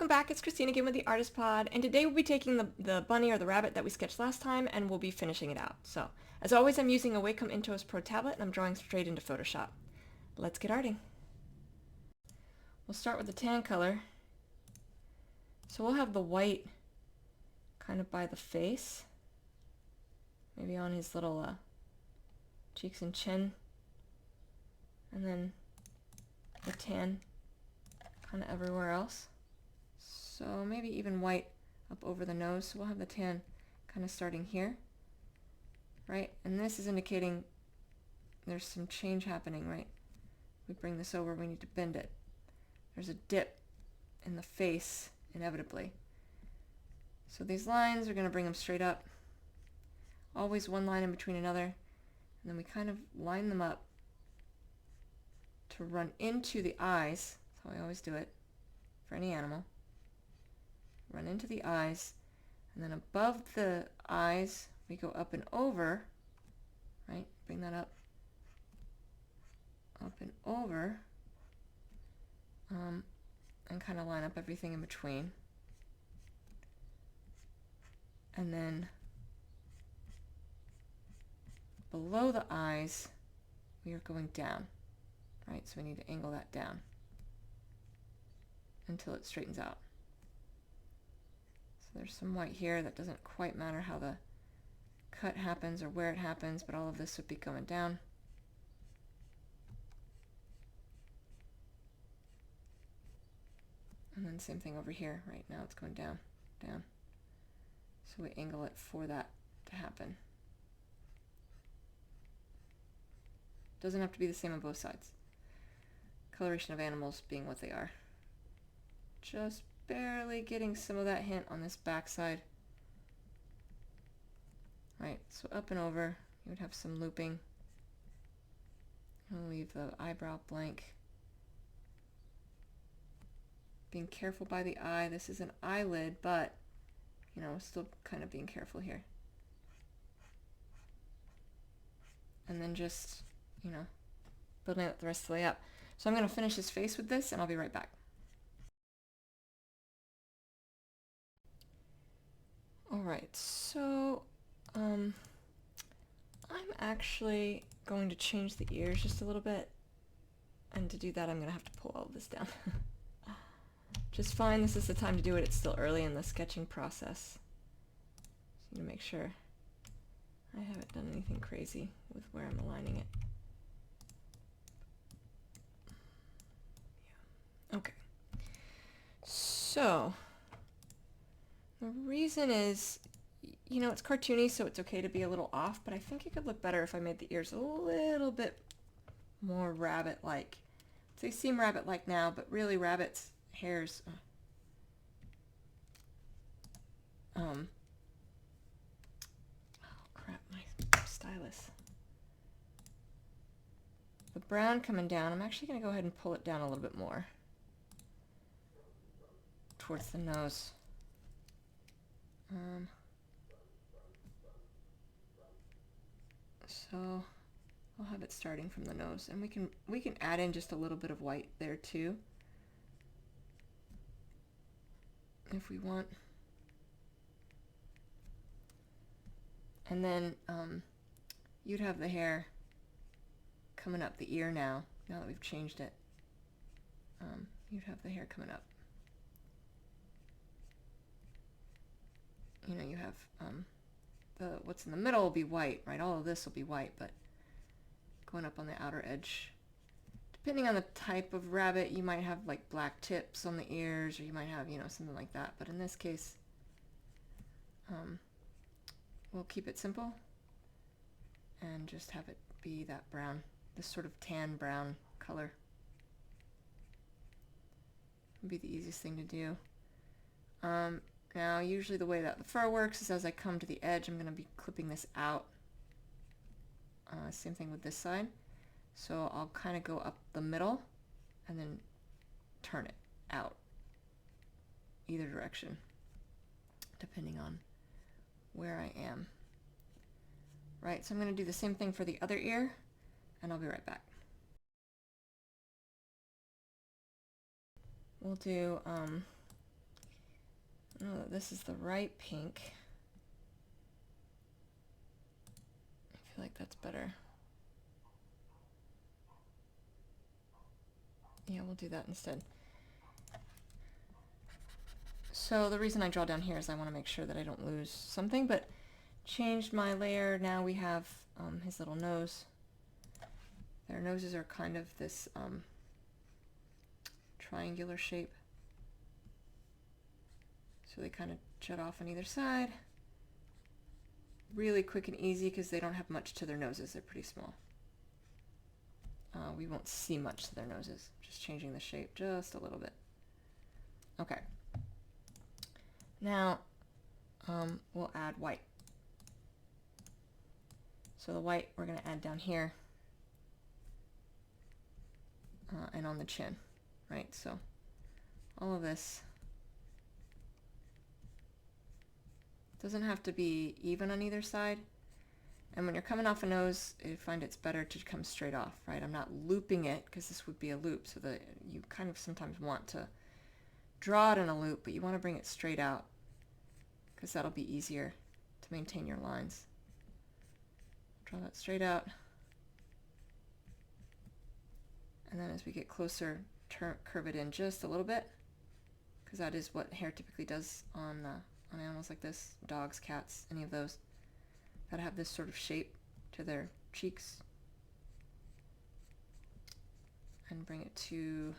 welcome back. It's Christine again with the Artist Pod, and today we'll be taking the bunny or the rabbit that we sketched last time and we'll be finishing it out. So, as always, I'm using a Wacom Intuos Pro tablet and I'm drawing straight into Photoshop. Let's get arting. We'll start with the tan color. So we'll have the white kind of by the face, maybe on his little cheeks and chin, and then the tan kind of everywhere else. So maybe even white up over the nose. So we'll have the tan kind of starting here, right? And this is indicating there's some change happening, right? We bring this over, we need to bend it. There's a dip in the face, inevitably. So these lines are going to bring them straight up. Always one line in between another. And then we kind of line them up to run into the eyes. That's how I always do it for any animal. Run into the eyes, and then above the eyes we go up and over, right? Bring that up and over, and kind of line up everything in between. And then below the eyes we are going down, right? So we need to angle that down until it straightens out. There's some white here. That doesn't quite matter how the cut happens or where it happens, but all of this would be going down. And then same thing over here. Right now it's going down, down. So we angle it for that to happen. Doesn't have to be the same on both sides. Coloration of animals being what they are. Just barely getting some of that hint on this back side. Right, so up and over, you would have some looping. I'll leave the eyebrow blank. Being careful by the eye. This is an eyelid, but, you know, still kind of being careful here. And then just, you know, building it the rest of the way up. So I'm going to finish his face with this, and I'll be right back. Alright, so I'm actually going to change the ears just a little bit, and to do that I'm going to have to pull all of this down. Just fine, this is the time to do it, it's still early in the sketching process. Just need to make sure I haven't done anything crazy with where I'm aligning it. Yeah. Okay, so the reason is, you know, it's cartoony, so it's okay to be a little off, but I think it could look better if I made the ears a little bit more rabbit-like. They seem rabbit-like now, but really rabbits' hairs... oh crap, my stylus. The brown coming down, I'm actually going to go ahead and pull it down a little bit more towards the nose. So I'll have it starting from the nose, and we can add in just a little bit of white there too, if we want. And then you'd have the hair coming up the ear now that we've changed it. You'd have the hair coming up. You know, you have what's in the middle will be white, right? All of this will be white, but going up on the outer edge. Depending on the type of rabbit, you might have like black tips on the ears, or you might have, you know, something like that. But in this case, we'll keep it simple and just have it be that brown, this sort of tan brown color. Would be the easiest thing to do. Now, usually the way that the fur works is as I come to the edge, I'm going to be clipping this out. Same thing with this side. So I'll kind of go up the middle and then turn it out either direction, depending on where I am. Right, so I'm going to do the same thing for the other ear, and I'll be right back. We'll do know that this is the right pink. I feel like that's better. Yeah, we'll do that instead. So the reason I draw down here is I want to make sure that I don't lose something, but changed my layer. Now we have his little nose. Their noses are kind of this triangular shape. So they kind of jut off on either side. Really quick and easy because they don't have much to their noses. They're pretty small. We won't see much to their noses. Just changing the shape just a little bit. Okay. Now we'll add white. So the white we're going to add down here and on the chin, right? So all of this doesn't have to be even on either side. And when you're coming off a nose, I find it's better to come straight off, right? I'm not looping it because this would be a loop, so that you kind of sometimes want to draw it in a loop, but you want to bring it straight out because that'll be easier to maintain your lines. Draw that straight out. And then as we get closer, curve it in just a little bit, because that is what hair typically does on animals like this, dogs, cats, any of those that have this sort of shape to their cheeks. And bring it to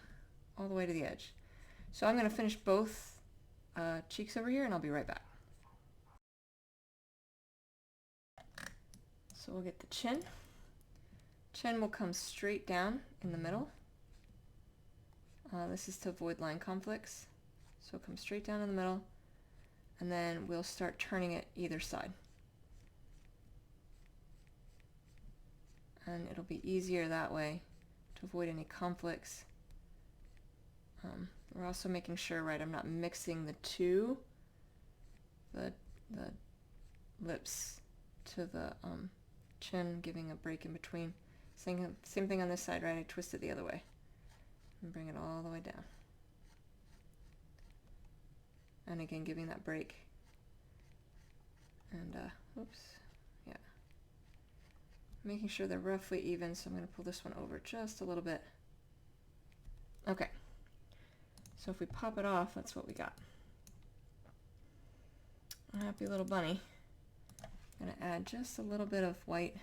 all the way to the edge. So I'm going to finish both cheeks over here, and I'll be right back. So we'll get the chin. Chin will come straight down in the middle. This is to avoid line conflicts. So come straight down in the middle, and then we'll start turning it either side. And it'll be easier that way to avoid any conflicts. We're also making sure, right, I'm not mixing the two, the lips to the chin, giving a break in between. Same thing on this side, right? I twist it the other way and bring it all the way down. And again, giving that break. And, oops, yeah. Making sure they're roughly even, so I'm going to pull this one over just a little bit. Okay. So if we pop it off, that's what we got. A happy little bunny. I'm going to add just a little bit of white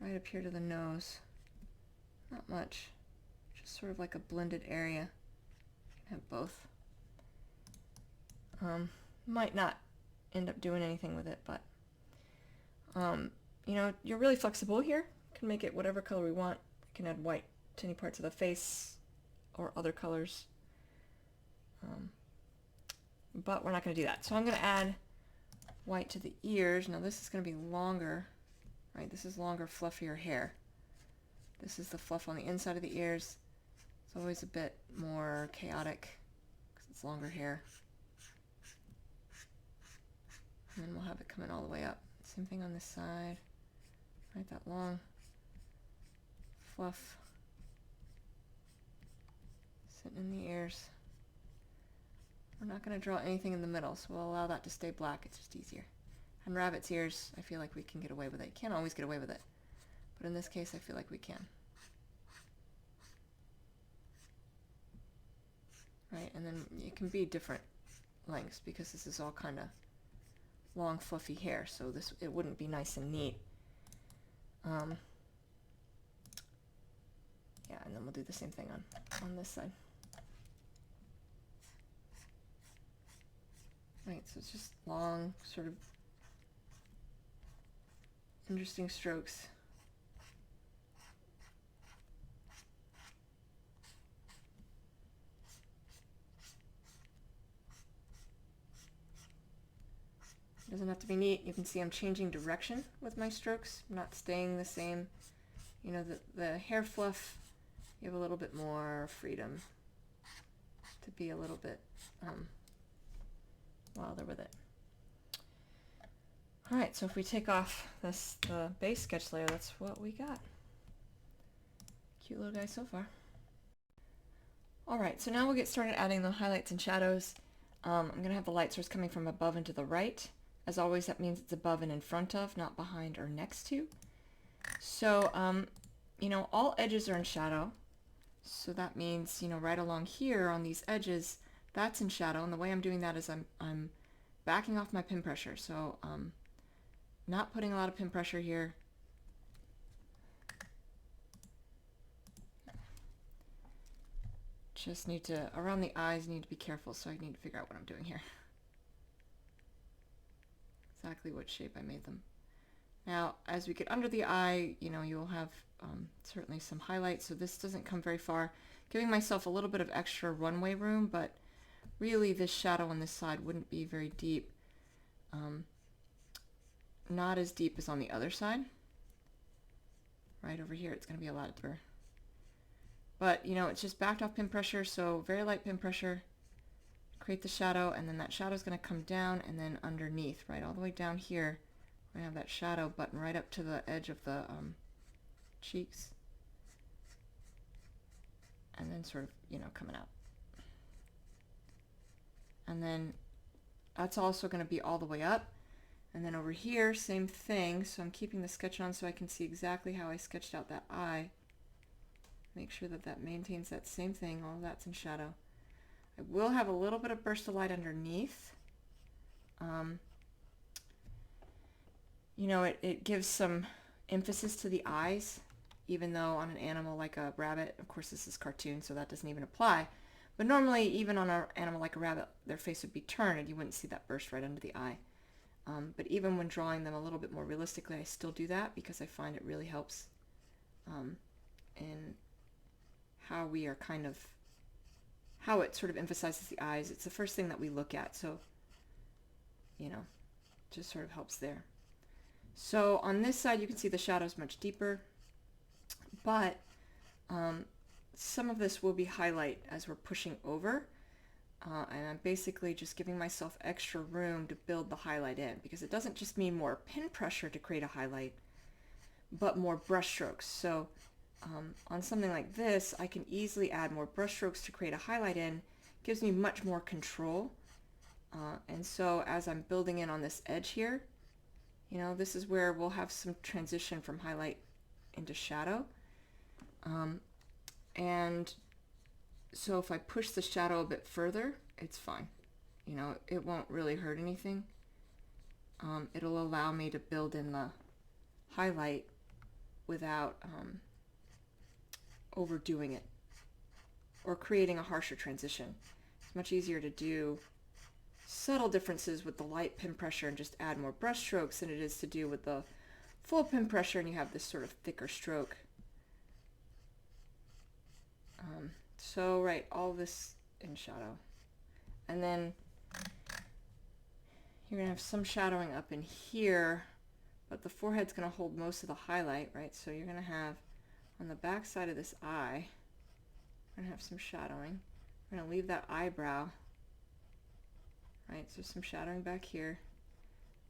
right up here to the nose. Not much. Just sort of like a blended area. You can have both. Might not end up doing anything with it, but you know, you're really flexible here. You can make it whatever color we want. We can add white to any parts of the face or other colors. But we're not going to do that. So I'm going to add white to the ears. Now this is going to be longer, right? This is longer, fluffier hair. This is the fluff on the inside of the ears. It's always a bit more chaotic because it's longer hair. And then we'll have it coming all the way up. Same thing on this side. Right, that long fluff sitting in the ears. We're not going to draw anything in the middle, so we'll allow that to stay black. It's just easier. And rabbit's ears, I feel like we can get away with it. You can't always get away with it, but in this case, I feel like we can. Right, and then it can be different lengths because this is all kind of long, fluffy hair, so it wouldn't be nice and neat. Yeah, and then we'll do the same thing on this side. Right, so it's just long, sort of interesting strokes. It doesn't have to be neat. You can see I'm changing direction with my strokes. I'm not staying the same. You know, the hair fluff, you have a little bit more freedom to be a little bit wilder with it. All right, so if we take off the base sketch layer, that's what we got. Cute little guy so far. All right, so now we'll get started adding the highlights and shadows. I'm going to have the light source coming from above and to the right. As always, that means it's above and in front of, not behind or next to. So, you know, all edges are in shadow. So that means, you know, right along here on these edges, that's in shadow. And the way I'm doing that is I'm backing off my pin pressure. So, not putting a lot of pin pressure here. Just need to, around the eyes, need to be careful, so I need to figure out what I'm doing here. Exactly what shape I made them. Now, as we get under the eye, you know, you'll have certainly some highlights, so this doesn't come very far. Giving myself a little bit of extra runway room, but really this shadow on this side wouldn't be very deep. Not as deep as on the other side. Right over here, it's going to be a lot deeper. But, you know, it's just backed off pin pressure, so very light pin pressure. Create the shadow, and then that shadow is going to come down and then underneath, right all the way down here. We're going to have that shadow button right up to the edge of the cheeks. And then sort of, you know, coming out. And then that's also going to be all the way up. And then over here, same thing. So I'm keeping the sketch on so I can see exactly how I sketched out that eye. Make sure that that maintains that same thing. All of that's in shadow. I will have a little bit of burst of light underneath. You know, it gives some emphasis to the eyes, even though on an animal like a rabbit, of course this is cartoon, so that doesn't even apply. But normally, even on an animal like a rabbit, their face would be turned and you wouldn't see that burst right under the eye. But even when drawing them a little bit more realistically, I still do that because I find it really helps in how we are kind of, how it sort of emphasizes the eyes. It's the first thing that we look at, so, you know, just sort of helps there. So on this side, you can see the shadow's much deeper, but some of this will be highlight as we're pushing over. And I'm basically just giving myself extra room to build the highlight in, because it doesn't just mean more pin pressure to create a highlight, but more brush strokes. So on something like this, I can easily add more brush strokes to create a highlight in. Gives me much more control. And so as I'm building in on this edge here, you know, this is where we'll have some transition from highlight into shadow. And so if I push the shadow a bit further, it's fine. You know, it won't really hurt anything. It'll allow me to build in the highlight without overdoing it or creating a harsher transition. It's much easier to do subtle differences with the light pin pressure and just add more brush strokes than it is to do with the full pin pressure and you have this sort of thicker stroke. So right, all this in shadow. And then you're going to have some shadowing up in here, but the forehead's going to hold most of the highlight, right? So you're going to have on the back side of this eye, we're going to have some shadowing. We're going to leave that eyebrow, right? So some shadowing back here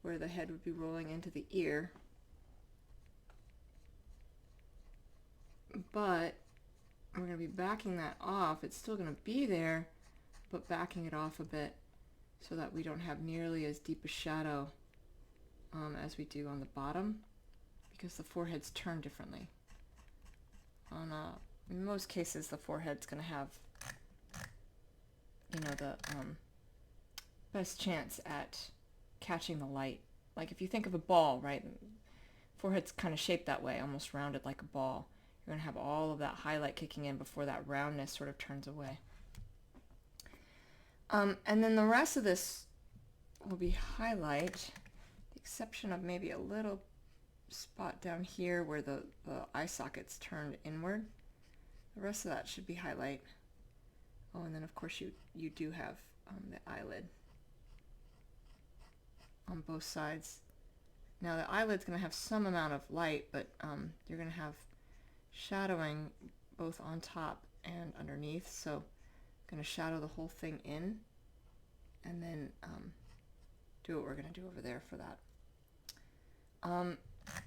where the head would be rolling into the ear. But we're going to be backing that off. It's still going to be there, but backing it off a bit so that we don't have nearly as deep a shadow as we do on the bottom, because the forehead's turned differently. In most cases, the forehead's going to have, you know, the best chance at catching the light. Like if you think of a ball, right? Forehead's kind of shaped that way, almost rounded like a ball. You're going to have all of that highlight kicking in before that roundness sort of turns away. And then the rest of this will be highlight, the exception of maybe a little spot down here where the eye socket's turned inward. The rest of that should be highlight. Oh, and then of course you do have the eyelid on both sides. Now the eyelid's going to have some amount of light, but you're going to have shadowing both on top and underneath, so I'm going to shadow the whole thing in and then do what we're going to do over there for that.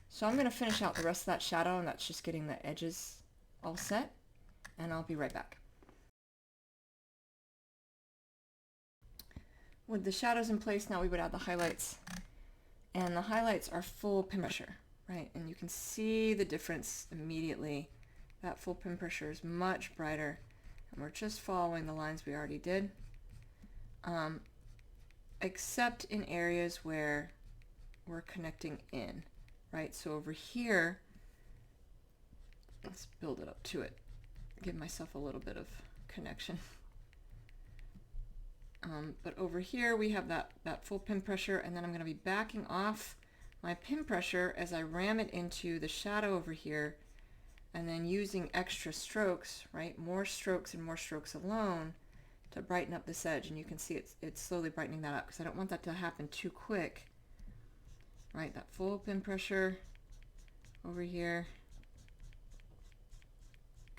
So I'm going to finish out the rest of that shadow, and that's just getting the edges all set, and I'll be right back. with the shadows in place, now we would add the highlights. And the highlights are full pin pressure, right? And you can see the difference immediately. That full pin pressure is much brighter. And we're just following the lines we already did. Except in areas where we're connecting in, right? So over here, let's build it up to it. Give myself a little bit of connection. But over here we have that full pin pressure, and then I'm going to be backing off my pin pressure as I ram it into the shadow over here, and then using extra strokes, right? More strokes and more strokes alone to brighten up this edge. And you can see it's slowly brightening that up because I don't want that to happen too quick. Right, that full pin pressure over here,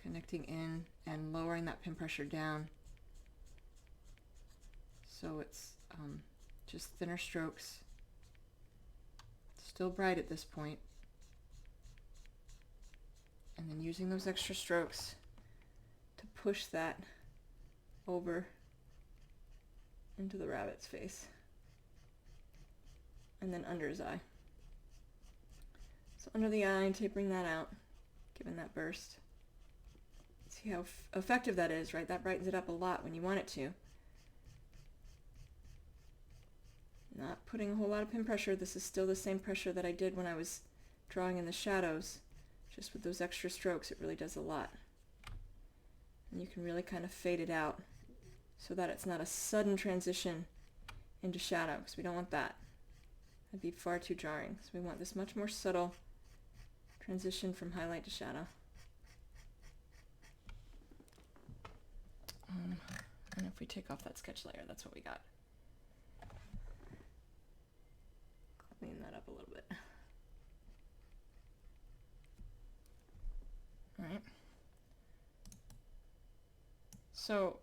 connecting in and lowering that pin pressure down. So it's just thinner strokes. Still bright at this point. And then using those extra strokes to push that over into the rabbit's face. And then under his eye. So under the eye, tapering that out, giving that burst. See how effective that is, right? That brightens it up a lot when you want it to. Not putting a whole lot of pin pressure. This is still the same pressure that I did when I was drawing in the shadows. Just with those extra strokes, it really does a lot. And you can really kind of fade it out so that it's not a sudden transition into shadow, because we don't want that. That'd be far too jarring. So we want this much more subtle transition from highlight to shadow. And if we take off that sketch layer, that's what we got. Clean that up a little bit. All right. So,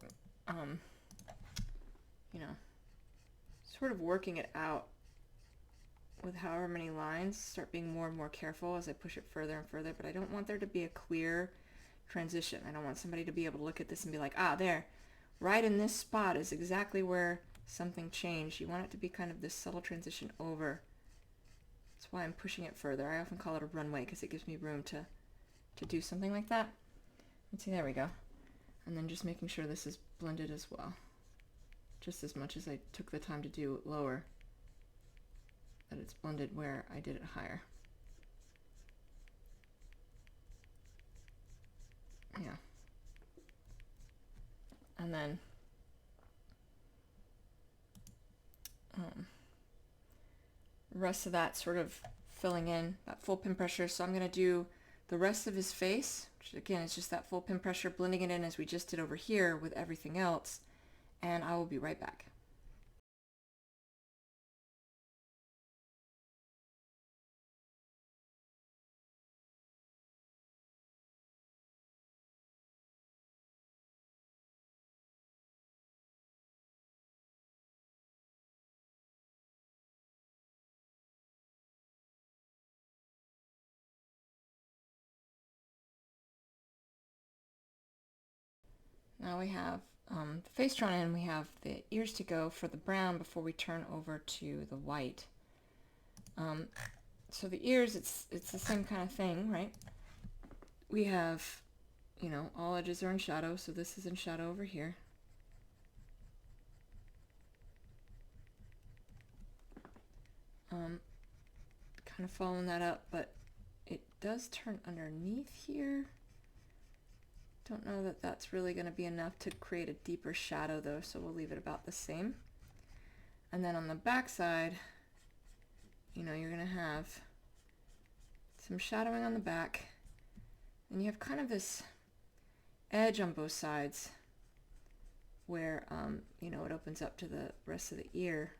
you know, sort of working it out with however many lines, start being more and more careful as I push it further and further, but I don't want there to be a clear transition. I don't want somebody to be able to look at this and be like, ah, there, right in this spot is exactly where something changed. You want it to be kind of this subtle transition over. That's why I'm pushing it further. I often call it a runway because it gives me room to do something like that. Let's see, there we go. And then just making sure this is blended as well. Just as much as I took the time to do it lower, that it's blended where I did it higher. Yeah. And then rest of that sort of filling in that full pin pressure. So I'm going to do the rest of his face, which again is just that full pin pressure, blending it in as we just did over here with everything else, and I will be right back. Now we have the face drawn in, we have the ears to go for the brown before we turn over to the white. So the ears, it's the same kind of thing, right? We have, you know, all edges are in shadow, so this is in shadow over here. Kind of following that up, but it does turn underneath here. Don't know that that's really going to be enough to create a deeper shadow though, so we'll leave it about the same. And then on the back side, you know, you're going to have some shadowing on the back, and you have kind of this edge on both sides where, you know, it opens up to the rest of the ear.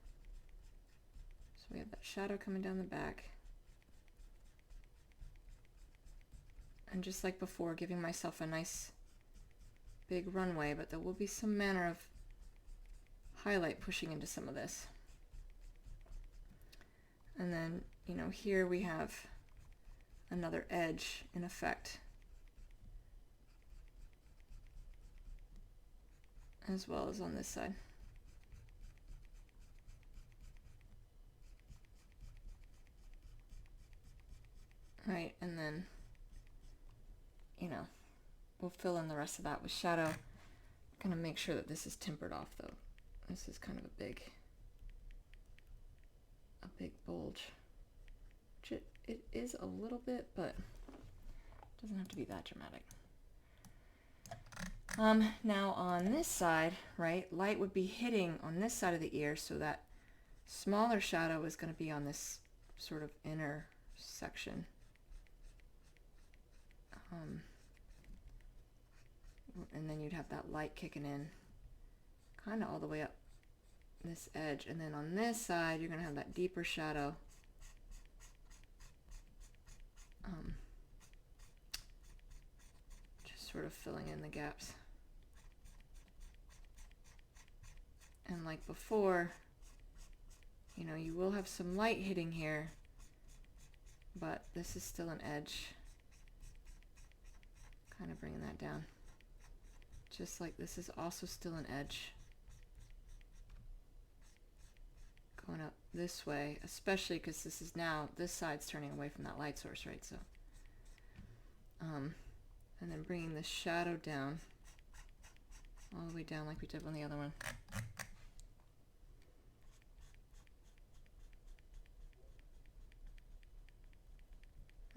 So we have that shadow coming down the back. And just like before, giving myself a nice big runway, but there will be some manner of highlight pushing into some of this. And then, you know, here we have another edge in effect, as well as on this side. we'll fill in the rest of that with shadow. I'm gonna make sure that this is tempered off though. This is kind of a big bulge. Which it is a little bit, but it doesn't have to be that dramatic. Now on this side, right, light would be hitting on this side of the ear, so that smaller shadow is going to be on this sort of inner section. And then you'd have that light kicking in kind of all the way up this edge, and then on this side you're going to have that deeper shadow. Just sort of filling in the gaps. And like before, you know, you will have some light hitting here, but this is still an edge. Kind of bringing that down. Just like this is also still an edge. Going up this way, especially because this is now, this side's turning away from that light source, right? So, and then bringing the shadow down, all the way down like we did on the other one.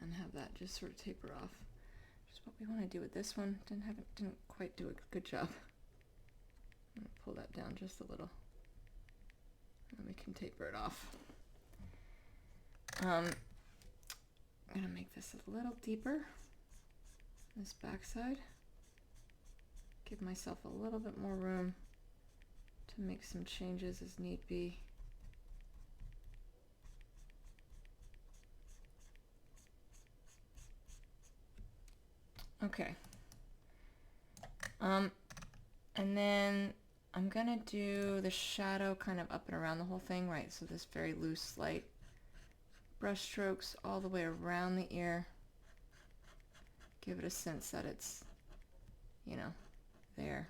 And have that just sort of taper off. Which is what we want to do with this one. Didn't quite do a good job. I'm going to pull that down just a little. And we can taper it off. I'm going to make this a little deeper. This back side. Give myself a little bit more room to make some changes as need be. Okay. And then I'm gonna do the shadow kind of up and around the whole thing, right? So this very loose, light brush strokes all the way around the ear. Give it a sense that it's, you know, there.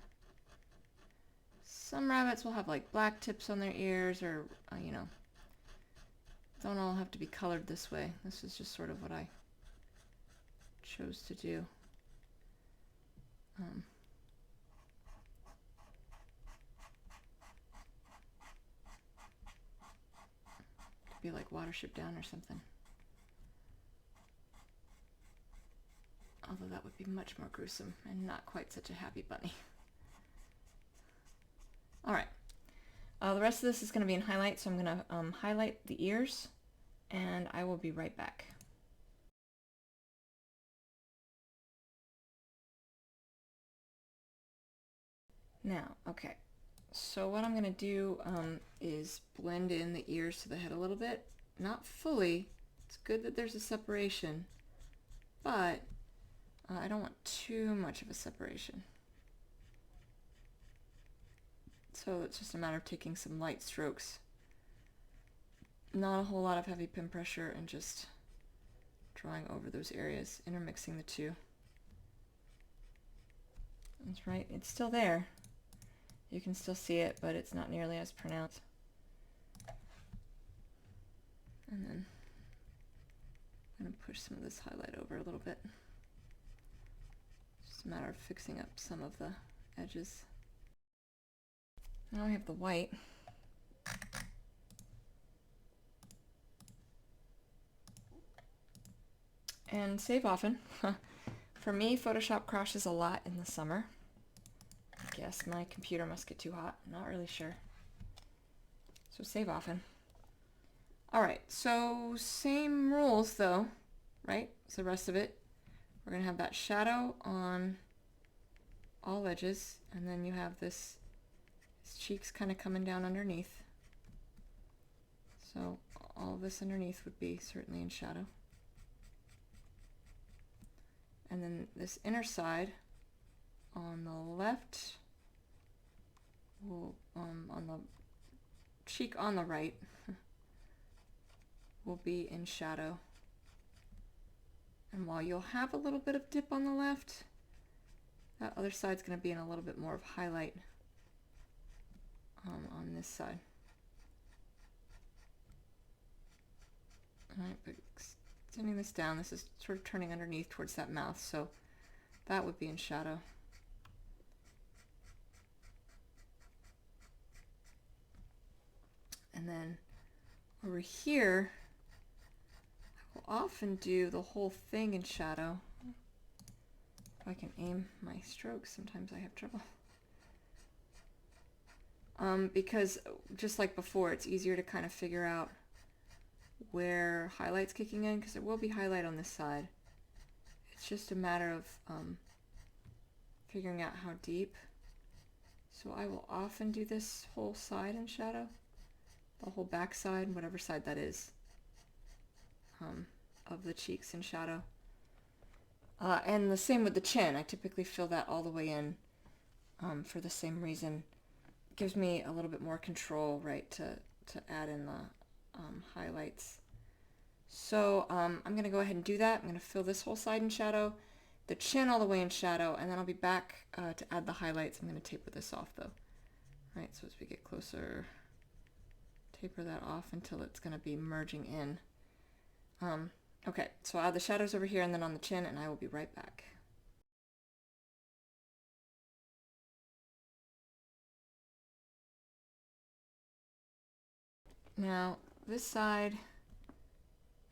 Some rabbits will have like black tips on their ears, or, you know, don't all have to be colored this way. This is just sort of what I chose to do. Could be like Watership Down or something. Although that would be much more gruesome and not quite such a happy bunny. Alright, the rest of this is going to be in highlight, so I'm going to highlight the ears, and I will be right back. Now, okay, so what I'm going to do is blend in the ears to the head a little bit. Not fully. It's good that there's a separation, but I don't want too much of a separation. So it's just a matter of taking some light strokes. Not a whole lot of heavy pin pressure, and just drawing over those areas, intermixing the two. That's right, it's still there. You can still see it, but it's not nearly as pronounced. And then I'm going to push some of this highlight over a little bit. Just a matter of fixing up some of the edges. Now I have the white. And save often. For me, Photoshop crashes a lot in the summer. I guess my computer must get too hot. I'm not really sure. So save often. Alright, so same rules though, right? So the rest of it, we're going to have that shadow on all edges, and then you have this, his cheeks kind of coming down underneath. So all this underneath would be certainly in shadow. And then this inner side on the left, will, on the cheek on the right, will be in shadow. And while you'll have a little bit of dip on the left, that other side's going to be in a little bit more of highlight on this side. Alright, but extending this down, this is sort of turning underneath towards that mouth, so that would be in shadow. And then over here, I will often do the whole thing in shadow. If I can aim my strokes, sometimes I have trouble. Because just like before, it's easier to kind of figure out where highlight's kicking in, because there will be highlight on this side. It's just a matter of figuring out how deep. So I will often do this whole side in shadow, the whole back side, whatever side that is, of the cheeks in shadow. And the same with the chin. I typically fill that all the way in for the same reason. It gives me a little bit more control, right, to add in the highlights. So I'm going to go ahead and do that. I'm going to fill this whole side in shadow, the chin all the way in shadow, and then I'll be back to add the highlights. I'm going to taper this off though. Right, so as we get closer, taper that off until it's going to be merging in. Okay, so I'll add the shadows over here and then on the chin, and I will be right back. Now, this side,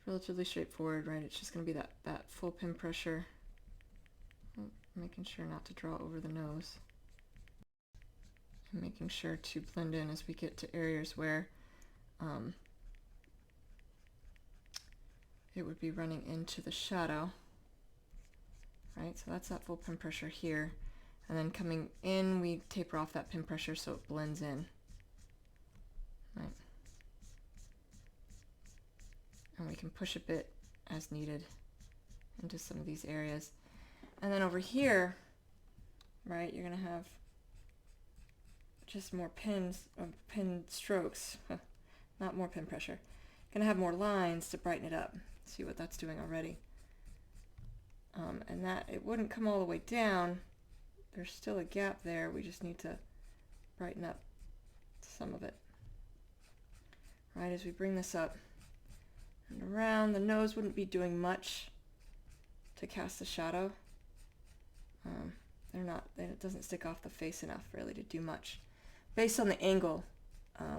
relatively straightforward, right? It's just going to be that full pin pressure. Making sure not to draw over the nose. And making sure to blend in as we get to areas where it would be running into the shadow. Right, so that's that full pin pressure here. And then coming in, we taper off that pin pressure so it blends in. Right. And we can push a bit as needed into some of these areas. And then over here, right, you're going to have just more pin strokes, not more pin pressure. Going to have more lines to brighten it up. See what that's doing already. And that, it wouldn't come all the way down. There's still a gap there. We just need to brighten up some of it. Right, as we bring this up and around, the nose wouldn't be doing much to cast the shadow. It doesn't stick off the face enough really to do much. Based on the angle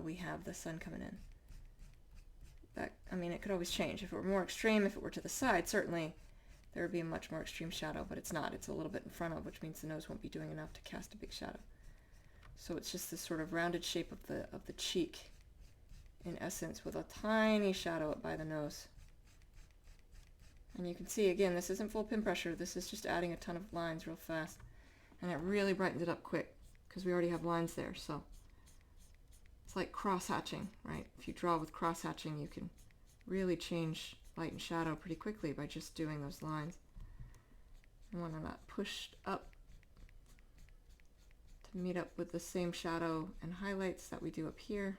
we have the sun coming in. I mean, it could always change. If it were more extreme, if it were to the side, certainly there would be a much more extreme shadow, but it's not. It's a little bit in front of, which means the nose won't be doing enough to cast a big shadow. So it's just this sort of rounded shape of the cheek, in essence, with a tiny shadow up by the nose. And you can see, again, this isn't full pin pressure. This is just adding a ton of lines real fast. And it really brightens it up quick, because we already have lines there. So it's like cross-hatching, right? If you draw with cross-hatching, you can really change light and shadow pretty quickly by just doing those lines. I want that pushed up to meet up with the same shadow and highlights that we do up here.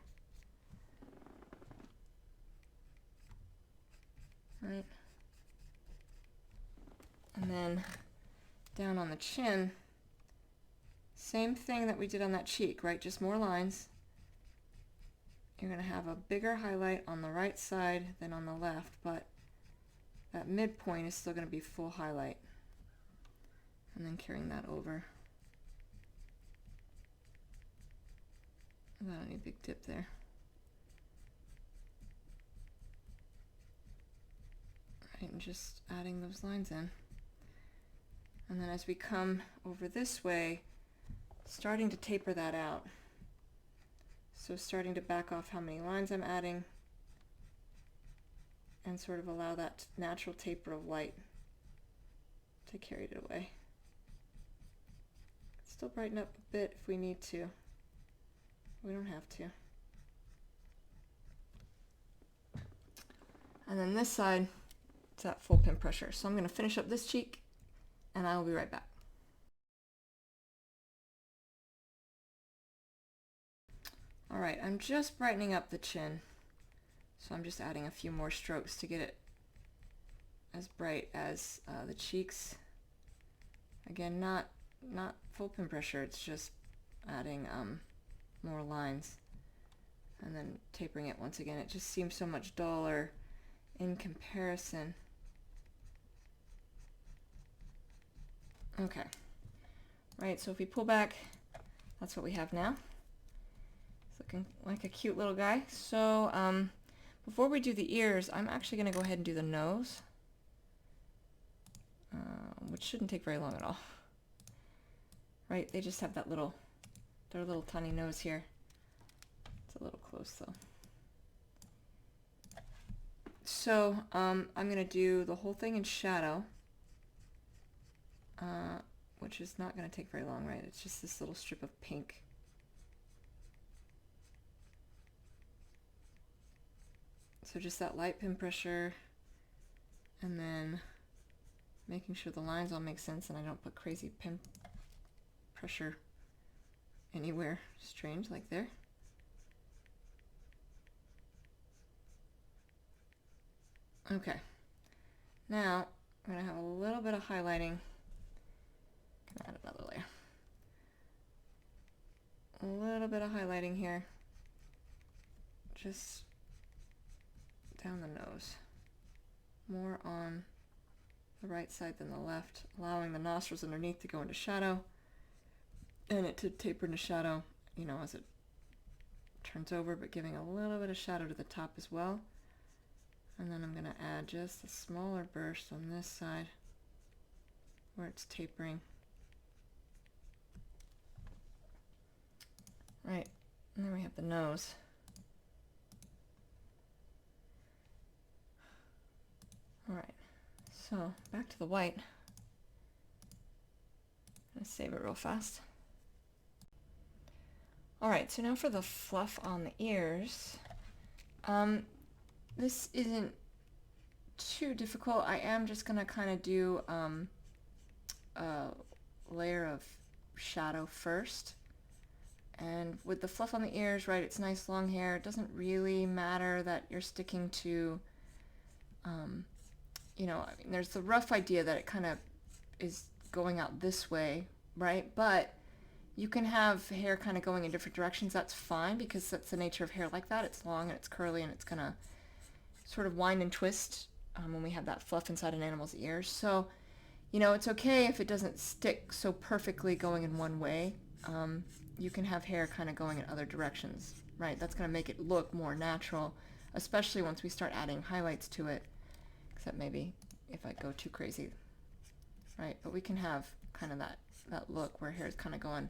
Right. And then down on the chin, same thing that we did on that cheek, right? Just more lines. You're going to have a bigger highlight on the right side than on the left, but that midpoint is still going to be full highlight. And then carrying that over. Without any big dip there. Right, and just adding those lines in. And then as we come over this way, starting to taper that out. So starting to back off how many lines I'm adding and sort of allow that natural taper of light to carry it away. Still brighten up a bit if we need to. We don't have to. And then this side, it's that full pin pressure. So I'm going to finish up this cheek and I will be right back. Alright, I'm just brightening up the chin. So I'm just adding a few more strokes to get it as bright as the cheeks. Again, not full pin pressure, it's just adding more lines and then tapering it once again. It just seems so much duller in comparison. Okay. Right, so if we pull back, that's what we have now. It's looking like a cute little guy. So before we do the ears, I'm actually going to go ahead and do the nose, which shouldn't take very long at all. Right, they just have that little, their little tiny nose here. It's a little close though. So I'm going to do the whole thing in shadow, which is not going to take very long, right? It's just this little strip of pink. So just that light pin pressure, and then making sure the lines all make sense and I don't put crazy pin pressure anywhere strange like there. Okay, now I'm going to have a little bit of highlighting. Add another layer. A little bit of highlighting here, just down the nose, more on the right side than the left, allowing the nostrils underneath to go into shadow and it to taper into shadow, you know, as it turns over, but giving a little bit of shadow to the top as well. And then I'm going to add just a smaller burst on this side where it's tapering. Right, and then we have the nose. All right, so back to the white. I'm gonna save it real fast. All right, so now for the fluff on the ears. This isn't too difficult. I am just gonna kind of do a layer of shadow first. And with the fluff on the ears, right, it's nice long hair. It doesn't really matter that you're sticking to, you know, I mean, there's the rough idea that it kind of is going out this way, right? But you can have hair kind of going in different directions. That's fine because that's the nature of hair like that. It's long and it's curly and it's going to sort of wind and twist when we have that fluff inside an animal's ears. So, you know, it's okay if it doesn't stick so perfectly going in one way. You can have hair kind of going in other directions, right? That's going to make it look more natural, especially once we start adding highlights to it, except maybe if I go too crazy, right? But we can have kind of that look where hair is kind of going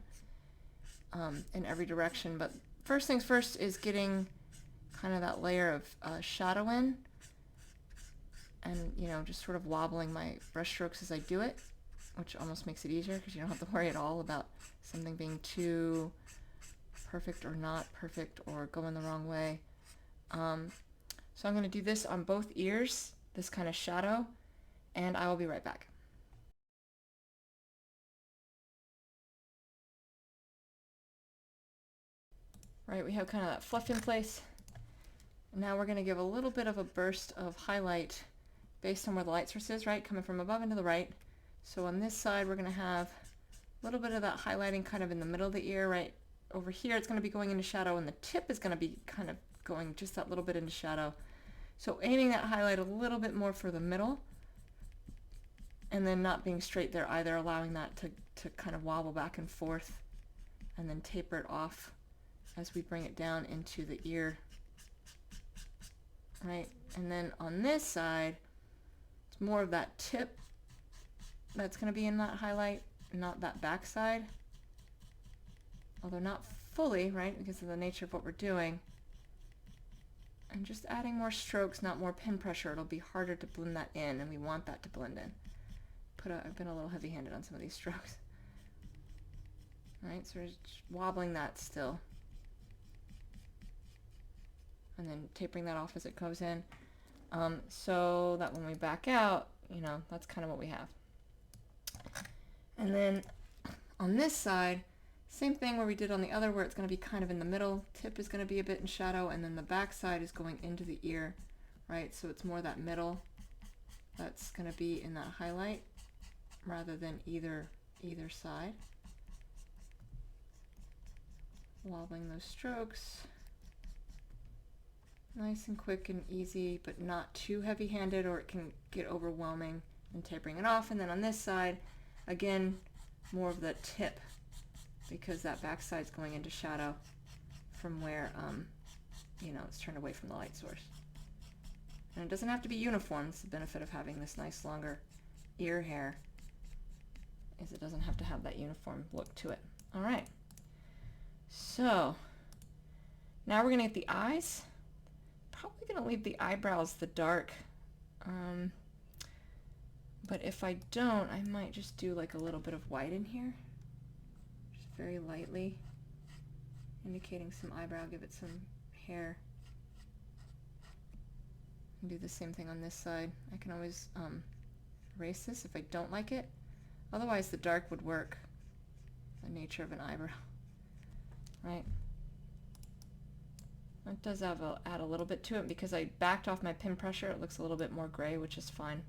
in every direction. But first things first is getting kind of that layer of shadow in, and, you know, just sort of wobbling my brush strokes as I do it, which almost makes it easier because you don't have to worry at all about something being too perfect or not perfect or going the wrong way. So I'm going to do this on both ears, this kind of shadow, and I will be right back. Right, we have kind of that fluff in place. Now we're going to give a little bit of a burst of highlight based on where the light source is, right, coming from above and to the right. So on this side, we're going to have a little bit of that highlighting kind of in the middle of the ear, right? Over here, it's going to be going into shadow, and the tip is going to be kind of going just that little bit into shadow. So aiming that highlight a little bit more for the middle, and then not being straight there either, allowing that to kind of wobble back and forth, and then taper it off as we bring it down into the ear, right? And then on this side, it's more of that tip that's going to be in that highlight, not that back side, although not fully, right, because of the nature of what we're doing. And just adding more strokes, not more pin pressure. It'll be harder to blend that in, and we want that to blend in. I've been a little heavy-handed on some of these strokes. All right, so we're just wobbling that still, and then tapering that off as it goes in, so that when we back out, you know, that's kind of what we have. And then on this side, same thing where we did on the other, where it's going to be kind of in the middle. Tip is going to be a bit in shadow, and then the back side is going into the ear, right? So it's more that middle that's going to be in that highlight rather than either side. Wobbling those strokes. Nice and quick and easy, but not too heavy-handed or it can get overwhelming, and tapering it off. And then on this side, Again, more of the tip, because that backside's going into shadow from where, you know, it's turned away from the light source. And it doesn't have to be uniform. It's the benefit of having this nice longer ear hair, is it doesn't have to have that uniform look to it. All right. So now we're going to get the eyes. Probably going to leave the eyebrows the dark. But if I don't, I might just do like a little bit of white in here. Just very lightly, indicating some eyebrow, give it some hair. And do the same thing on this side. I can always erase this if I don't like it. Otherwise the dark would work. The nature of an eyebrow. Right? That does add a little bit to it. Because I backed off my pin pressure, it looks a little bit more gray, which is fine.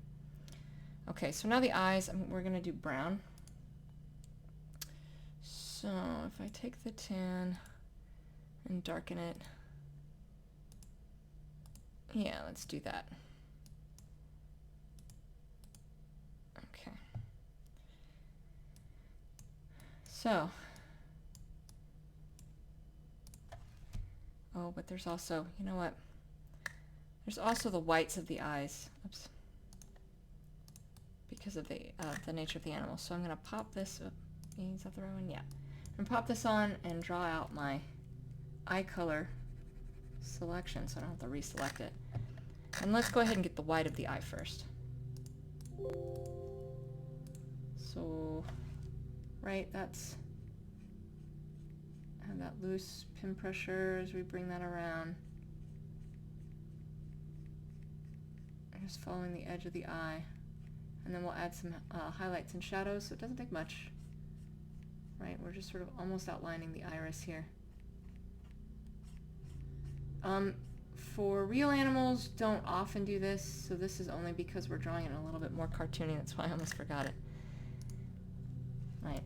Okay, so now the eyes, we're going to do brown. So if I take the tan and darken it, yeah, let's do that. Okay. So, oh, but there's also, you know what? There's also the whites of the eyes. Oops. Because of the nature of the animal. So I'm going to pop this, is that the right one? Yeah. I'm going to pop this on and draw out my eye color selection so I don't have to reselect it. And let's go ahead and get the white of the eye first. So, right, that's, have that loose pin pressure as we bring that around. I'm just following the edge of the eye. And then we'll add some highlights and shadows, so it doesn't take much. Right, we're just sort of almost outlining the iris here. For real animals, don't often do this, so this is only because we're drawing it a little bit more cartoony. That's why I almost forgot it. Right.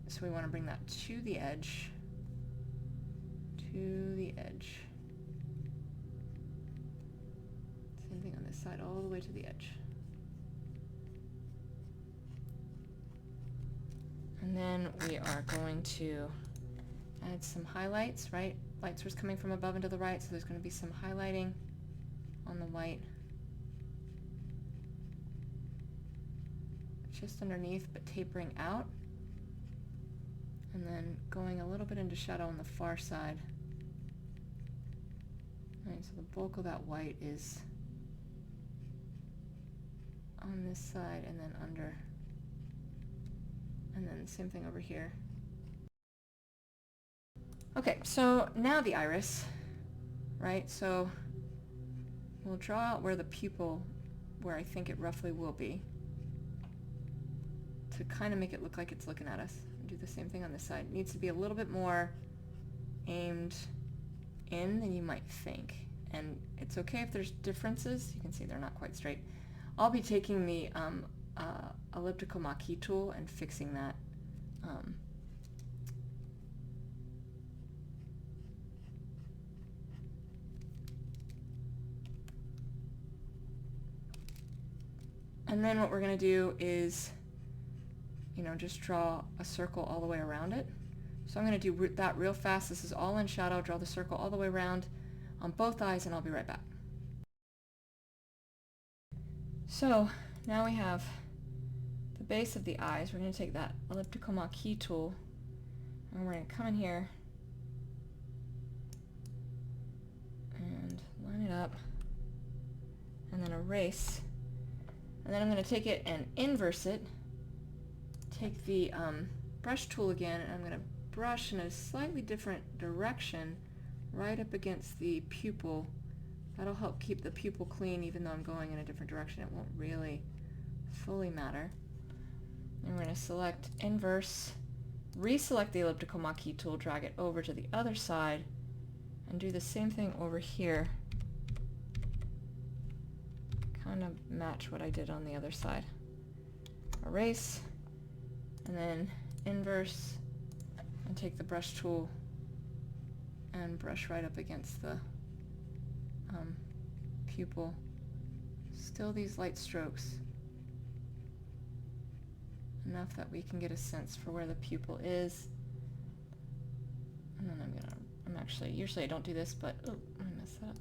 So we want to bring that to the edge. To the edge. Same thing on this side, all the way to the edge. And then we are going to add some highlights, right? Light source coming from above and to the right, so there's going to be some highlighting on the white. Just underneath, but tapering out. And then going a little bit into shadow on the far side. All right, so the bulk of that white is on this side and then under. And then the same thing over here. Okay, so now the iris, right? So we'll draw out where the pupil, where I think it roughly will be, to kind of make it look like it's looking at us. And do the same thing on this side. It needs to be a little bit more aimed in than you might think. And it's okay if there's differences. You can see they're not quite straight. I'll be taking the elliptical marquee tool and fixing that. And then what we're going to do is, you know, just draw a circle all the way around it. So I'm going to do that real fast. This is all in shadow. Draw the circle all the way around on both eyes, and I'll be right back. So now we have the base of the eyes. We're going to take that elliptical marquee tool, and we're going to come in here and line it up, and then erase. And then I'm going to take it and inverse it. Take the brush tool again, and I'm going to brush in a slightly different direction right up against the pupil. That'll help keep the pupil clean even though I'm going in a different direction. It won't really fully matter. And we're going to select inverse, reselect the elliptical marquee tool, drag it over to the other side, and do the same thing over here. Kind of match what I did on the other side. Erase, and then inverse, and take the brush tool and brush right up against the pupil. Still these light strokes. enough that we can get a sense for where the pupil is. And then I'm actually, usually I don't do this, but, oh, I messed that up.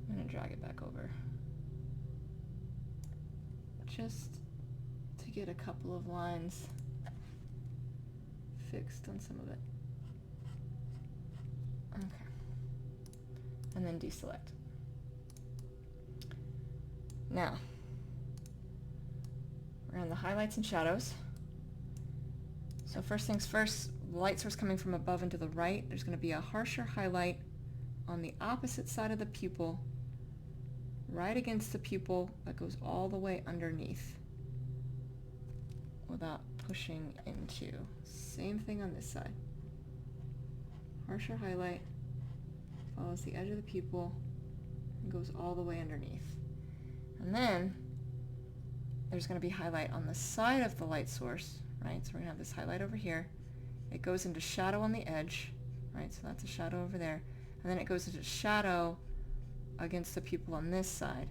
I'm going to drag it back over just to get a couple of lines fixed on some of it. Okay. And then deselect. Now, we're on the highlights and shadows. So first things first, light source coming from above and to the right. There's going to be a harsher highlight on the opposite side of the pupil, right against the pupil, that goes all the way underneath without pushing into. Same thing on this side. Harsher highlight follows the edge of the pupil and goes all the way underneath. And then there's going to be highlight on the side of the light source, right? So we're going to have this highlight over here. It goes into shadow on the edge, right? So that's a shadow over there. And then it goes into shadow against the pupil on this side.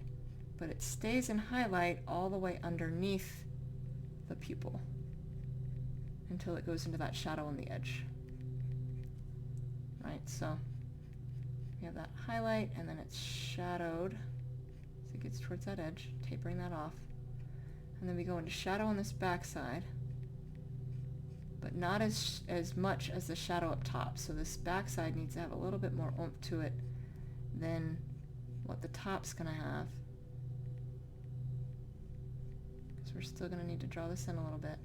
But it stays in highlight all the way underneath the pupil until it goes into that shadow on the edge. Right, so we have that highlight and then it's shadowed so it gets towards that edge, tapering that off. And then we go into shadow on this back side, but not as much as the shadow up top. So this back side needs to have a little bit more oomph to it than what the top's going to have. Because we're still going to need to draw this in a little bit.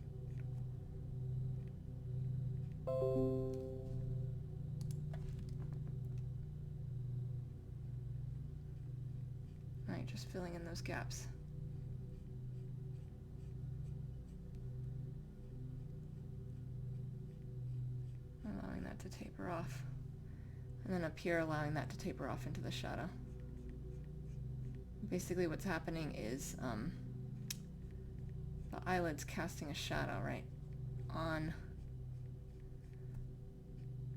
Alright, just filling in those gaps. Allowing that to taper off. And then up here, allowing that to taper off into the shadow. Basically what's happening is the eyelid's casting a shadow, right, on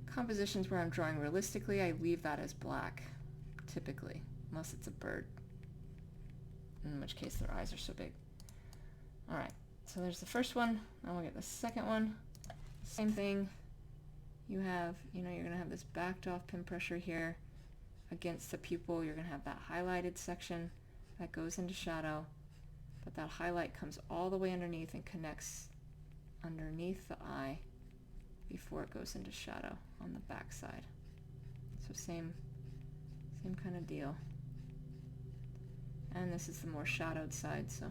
compositions where I'm drawing realistically. I leave that as black, typically, unless it's a bird, in which case their eyes are so big. Alright, so there's the first one. Now we'll get the second one. Same thing. You have, you're going to have this backed off pin pressure here against the pupil. You're going to have that highlighted section that goes into shadow, but that highlight comes all the way underneath and connects underneath the eye before it goes into shadow on the back side. So same kind of deal. And this is the more shadowed side, so,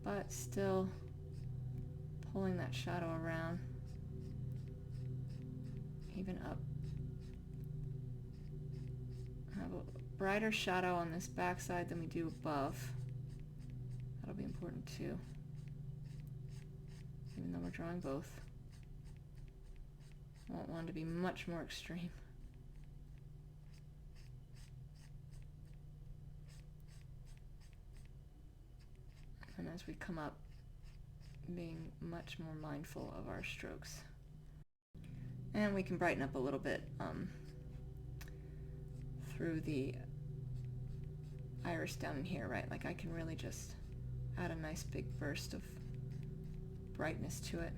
but still pulling that shadow around, even up. Have a brighter shadow on this back side than we do above. That'll be important too, even though we're drawing both. I want one to be much more extreme. And as we come up, being much more mindful of our strokes. And we can brighten up a little bit through the iris down in here, right? Like I can really just add a nice big burst of brightness to it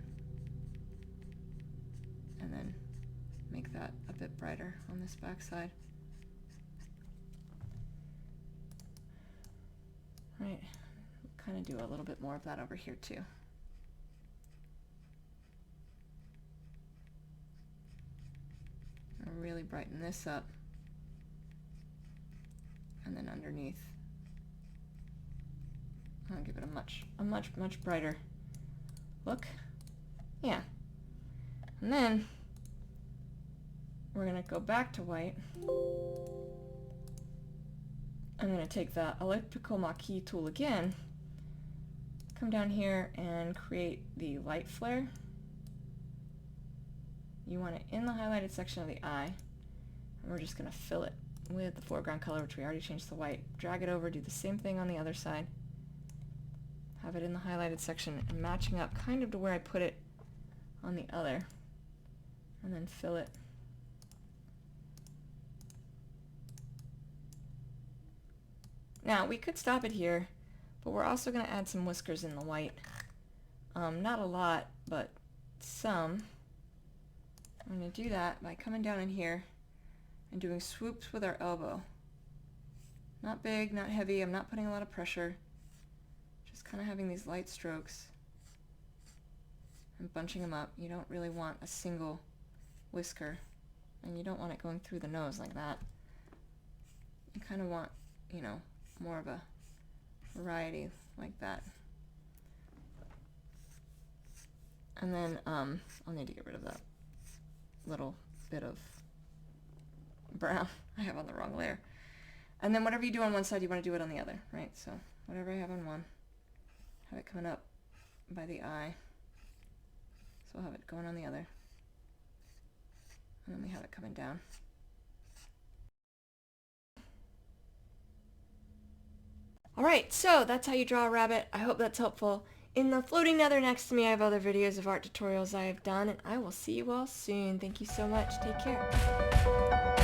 and then make that a bit brighter on this back side. Right, kind of do a little bit more of that over here too. I'll really brighten this up, and then underneath I'll give it a much brighter look. Yeah. And then we're going to go back to white. I'm going to take the elliptical marquee tool again, come down here and create the light flare. You want it in the highlighted section of the eye, and we're just going to fill it with the foreground color, which we already changed to white. Drag it over, do the same thing on the other side. Have it in the highlighted section and matching up kind of to where I put it on the other, and then fill it. Now, we could stop it here, but we're also going to add some whiskers in the white. Not a lot, but some. I'm going to do that by coming down in here and doing swoops with our elbow. Not big, not heavy, I'm not putting a lot of pressure. Just kind of having these light strokes and bunching them up. You don't really want a single whisker, and you don't want it going through the nose like that. You kind of want, you know, more of a variety like that. And then I'll need to get rid of that little bit of brown I have on the wrong layer. And then whatever you do on one side, you want to do it on the other, right? So whatever I have on one, have it coming up by the eye. So we'll have it going on the other. And then we have it coming down. Alright, so that's how you draw a rabbit. I hope that's helpful. In the floating nether next to me, I have other videos of art tutorials I have done, and I will see you all soon. Thank you so much. Take care.